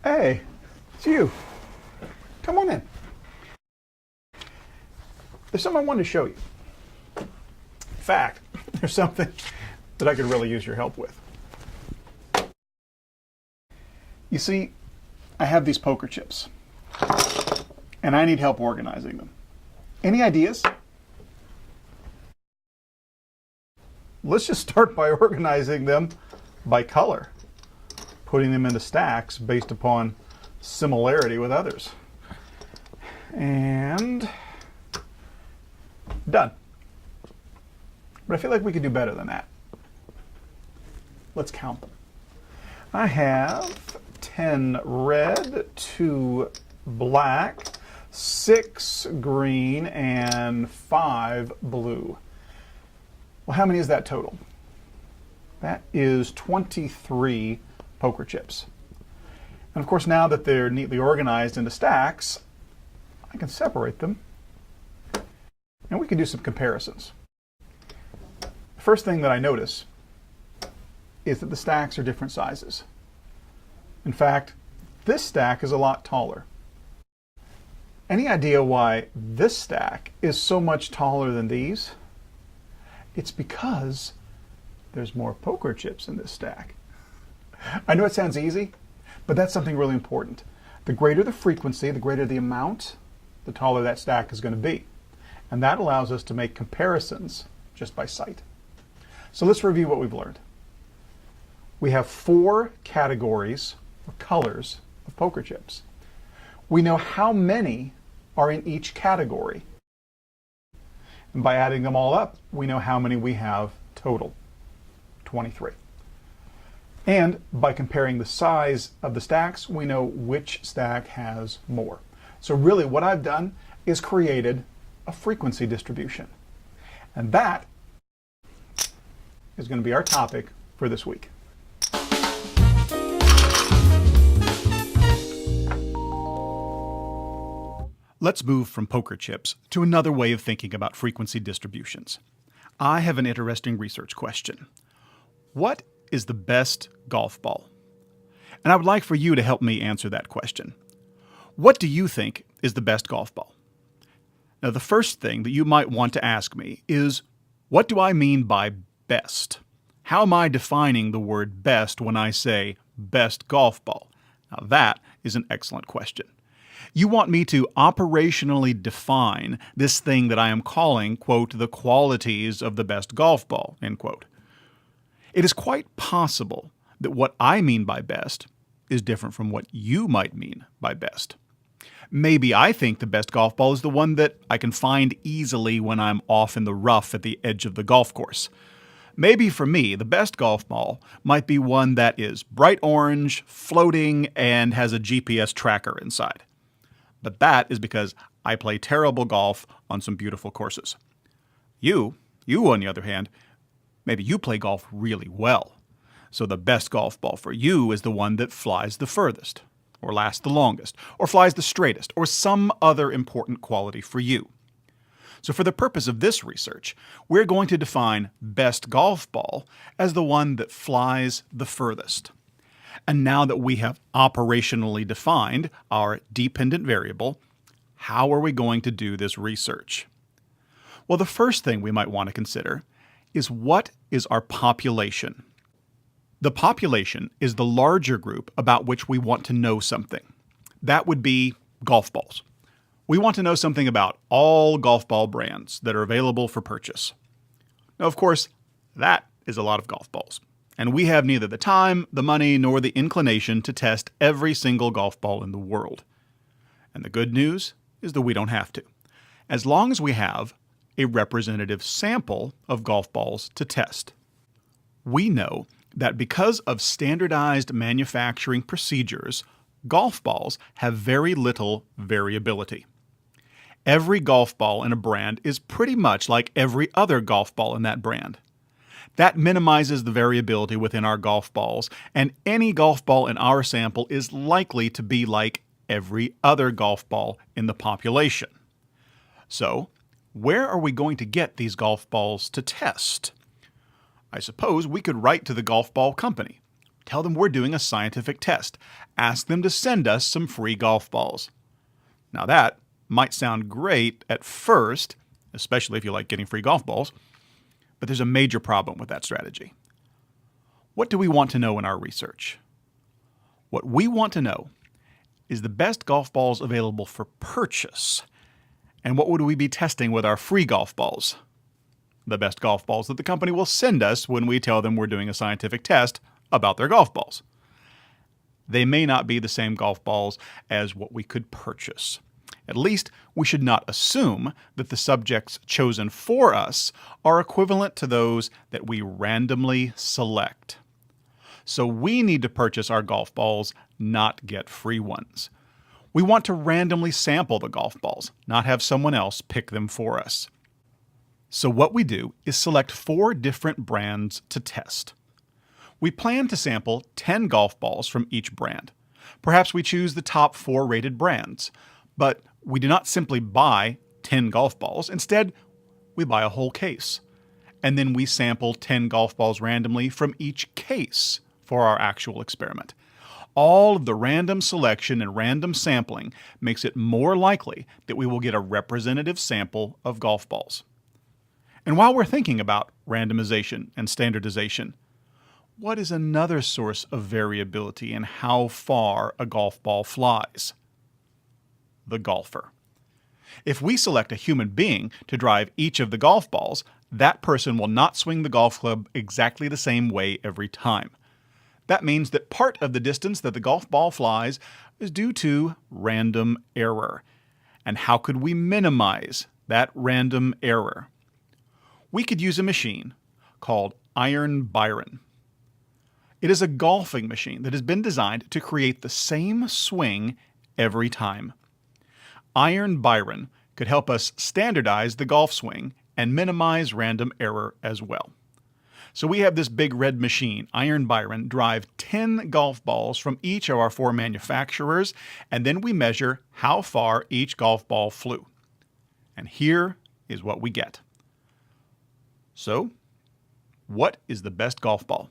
Hey, it's you. Come on in. There's something I wanted to show you. In fact, there's something that I could really use your help with. You see, I have these poker chips, and I need help organizing them. Any ideas? Let's just start by organizing them by color, putting them into stacks based upon similarity with others. And done. But I feel like we could do better than that. Let's count them. I have 10 red, 2 black, 6 green, and 5 blue. Well, how many is that total? That is 23 poker chips. And of course, now that they're neatly organized into stacks, I can separate them and we can do some comparisons. The first thing that I notice is that the stacks are different sizes. In fact, this stack is a lot taller. Any idea why this stack is so much taller than these? It's because there's more poker chips in this stack. I know it sounds easy, but that's something really important. The greater the frequency, the greater the amount, the taller that stack is going to be. And that allows us to make comparisons just by sight. So let's review what we've learned. We have 4 categories or colors of poker chips. We know how many are in each category. And by adding them all up, we know how many we have total, 23. And by comparing the size of the stacks, we know which stack has more. So really what I've done is created a frequency distribution. And that is going to be our topic for this week. Let's move from poker chips to another way of thinking about frequency distributions. I have an interesting research question. What is the best golf ball? And I would like for you to help me answer that question. What do you think is the best golf ball? Now, the first thing that you might want to ask me is, what do I mean by best? How am I defining the word best when I say best golf ball? Now, that is an excellent question. You want me to operationally define this thing that I am calling, quote, the qualities of the best golf ball, end quote. It is quite possible that what I mean by best is different from what you might mean by best. Maybe I think the best golf ball is the one that I can find easily when I'm off in the rough at the edge of the golf course. Maybe for me, the best golf ball might be one that is bright orange, floating, and has a GPS tracker inside. But that is because I play terrible golf on some beautiful courses. You on the other hand, maybe you play golf really well. So the best golf ball for you is the one that flies the furthest, or lasts the longest, or flies the straightest, or some other important quality for you. So for the purpose of this research, we're going to define best golf ball as the one that flies the furthest. And now that we have operationally defined our dependent variable, how are we going to do this research? Well, the first thing we might want to consider is, what is our population? The population is the larger group about which we want to know something. That would be golf balls. We want to know something about all golf ball brands that are available for purchase. Now, of course, that is a lot of golf balls. And we have neither the time, the money, nor the inclination to test every single golf ball in the world. And the good news is that we don't have to, as long as we have a representative sample of golf balls to test. We know that because of standardized manufacturing procedures, golf balls have very little variability. Every golf ball in a brand is pretty much like every other golf ball in that brand. That minimizes the variability within our golf balls, and any golf ball in our sample is likely to be like every other golf ball in the population. So, where are we going to get these golf balls to test? I suppose we could write to the golf ball company, Tell them we're doing a scientific test. Ask them to send us some free golf balls. Now that might sound great at first, especially if you like getting free golf balls, but there's a major problem with that strategy. What do we want to know in our research? What we want to know is the best golf balls available for purchase. And what would we be testing with our free golf balls? The best golf balls that the company will send us when we tell them we're doing a scientific test about their golf balls. They may not be the same golf balls as what we could purchase. At least, we should not assume that the subjects chosen for us are equivalent to those that we randomly select. So we need to purchase our golf balls, not get free ones. We want to randomly sample the golf balls, not have someone else pick them for us. So what we do is select 4 different brands to test. We plan to sample 10 golf balls from each brand. Perhaps we choose the top 4 rated brands, but we do not simply buy 10 golf balls. Instead, we buy a whole case. And then we sample 10 golf balls randomly from each case for our actual experiment. All of the random selection and random sampling makes it more likely that we will get a representative sample of golf balls. And while we're thinking about randomization and standardization, what is another source of variability in how far a golf ball flies? The golfer. If we select a human being to drive each of the golf balls, that person will not swing the golf club exactly the same way every time. That means that part of the distance that the golf ball flies is due to random error. And how could we minimize that random error? We could use a machine called Iron Byron. It is a golfing machine that has been designed to create the same swing every time. Iron Byron could help us standardize the golf swing and minimize random error as well. So we have this big red machine, Iron Byron, drive 10 golf balls from each of our 4 manufacturers, and then we measure how far each golf ball flew. And here is what we get. So, what is the best golf ball?